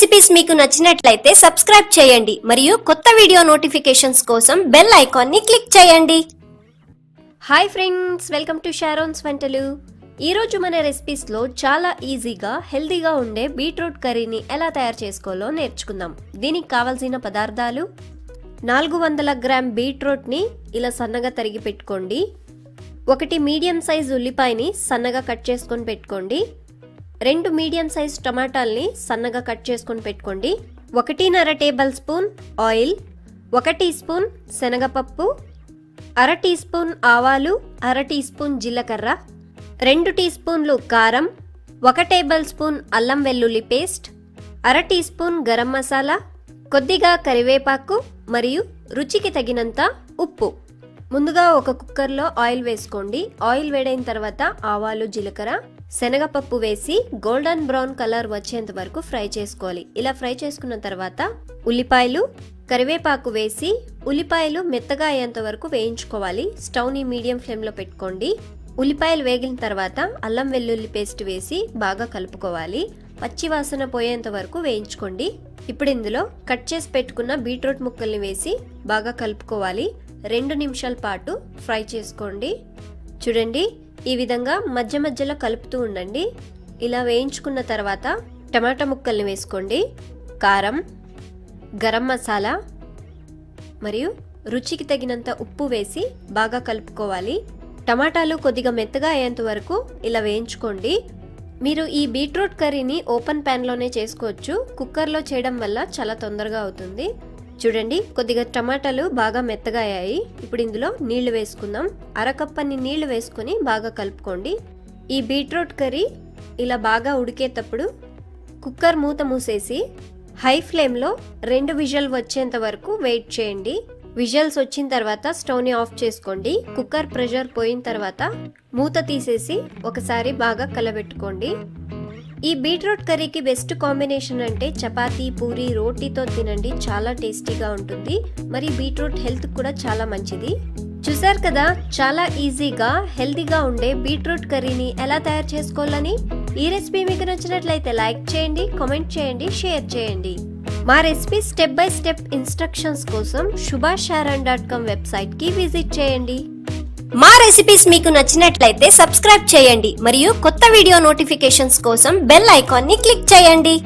Recipes మీకు నచ్చినట్లయితే subscribe చేయండి మరియు కొత్త వీడియో నోటిఫికేషన్స్ కోసం బెల్ ఐకాన్ ని క్లిక్ చేయండి. హాయ్ ఫ్రెండ్స్, వెల్కమ్ టు షారోన్స్ వంటలు. ఈ రోజు మన రెసిపీస్ లో చాలా ఈజీగా హెల్తీగా ఉండే బీట్రూట్ కర్రీని ఎలా తయారు చేసుకోవాలో నేర్చుకుందాం. దీనికి కావాల్సిన పదార్థాలు: 400 గ్రామ్ బీట్రూట్ ని ఇలా సన్నగా తరిగి పెట్టుకోండి. 1 మీడియం సైజ్ ఉల్లిపాయని సన్నగా కట్ చేసుకొని పెట్టుకోండి. 2 మీడియం సైజ్ టమాటాల్ని సన్నగా కట్ చేసుకొని పెట్టుకోండి. 1.5 tablespoon oil, 1 teaspoon శనగపప్పు, 1/2 టీ స్పూన్ ఆవాలు, 1/2 టీ స్పూన్ జీలకర్ర, 2 టీ స్పూన్లు కారం, 1 టేబుల్ స్పూన్ అల్లం వెల్లుల్లి paste, 1/2 teaspoon garam masala, కొద్దిగా కరివేపాకు మరియు రుచికి తగినంత ఉప్పు. ముందుగా ఒక కుక్కర్లో ఆయిల్ వేసుకోండి. ఆయిల్ వేడైన తర్వాత ఆవాలు, జీలకర్ర, శనగపప్పు వేసి గోల్డెన్ బ్రౌన్ కలర్ వచ్చేంత వరకు ఫ్రై చేసుకోవాలి. ఇలా ఫ్రై చేసుకున్న తర్వాత ఉల్లిపాయలు, కరివేపాకు వేసి ఉల్లిపాయలు మెత్తగా అయ్యేంత వరకు వేయించుకోవాలి. స్టవ్ని మీడియం ఫ్లేమ్లో పెట్టుకోండి. ఉల్లిపాయలు వేగిన తర్వాత అల్లం వెల్లుల్లి పేస్ట్ వేసి బాగా కలుపుకోవాలి. పచ్చి వాసన పోయేంత వరకు వేయించుకోండి. ఇప్పుడు ఇందులో కట్ చేసి పెట్టుకున్న బీట్రూట్ ముక్కల్ని వేసి బాగా కలుపుకోవాలి. 2 నిమిషాల పాటు ఫ్రై చేసుకోండి. చూడండి, ఈ విధంగా మధ్య మధ్యలో కలుపుతూ ఉండండి. ఇలా వేయించుకున్న తర్వాత టమాటా ముక్కల్ని వేసుకోండి. కారం, గరం మసాలా మరియు రుచికి తగినంత ఉప్పు వేసి బాగా కలుపుకోవాలి. టమాటాలు కొద్దిగా మెత్తగా అయ్యేంత వరకు ఇలా వేయించుకోండి. మీరు ఈ బీట్రూట్ కర్రీని ఓపెన్ ప్యాన్లోనే చేసుకోవచ్చు. కుక్కర్లో చేయడం వల్ల చాలా తొందరగా అవుతుంది. చూడండి, కొద్దిగా టమాటాలు బాగా మెత్తగా అయ్యాయి. ఇప్పుడు ఇందులో నీళ్లు వేసుకుందాం. 1/2 కప్పని నీళ్లు వేసుకొని బాగా కలుపుకోండి. ఈ బీట్రూట్ కర్రీ ఇలా బాగా ఉడికేటప్పుడు కుక్కర్ మూత మూసేసి హై ఫ్లేమ్లో 2 విజిల్ వచ్చేంత వరకు వెయిట్ చేయండి. విజిల్స్ వచ్చిన తర్వాత స్టవ్ని ఆఫ్ చేసుకోండి. కుక్కర్ ప్రెషర్ పోయిన తర్వాత మూత తీసేసి ఒకసారి బాగా కలబెట్టుకోండి. ఈ బీట్రూట్ కర్రీకి బెస్ట్ కాంబినేషన్ అంటే చపాతీ, పూరి, రోటీతో తినండి. చాలా టేస్టీగా ఉంటుంది. మరి బీట్రూట్ హెల్త్ కూడా చాలా మంచిది. చూసారు కదా, చాలా ఈజీగా హెల్తీగా ఉండే బీట్రూట్ కర్రీని ఎలా తయారు చేసుకోవాలని. ఈ రెసిపీ మీకు నచ్చినట్లయితే లైక్ చేయండి, కామెంట్ చేయండి, షేర్ చేయండి. మా recipe step by step instructions కోసం shubhasharon.com వెబ్సైట్ కి విజిట్ చేయండి. మా రెసిపీస్ మీకు నచ్చినట్లయితే సబ్స్క్రైబ్ చేయండి మరియు కొత్త వీడియో నోటిఫికేషన్స్ కోసం బెల్ ఐకాన్ ని క్లిక్ చేయండి.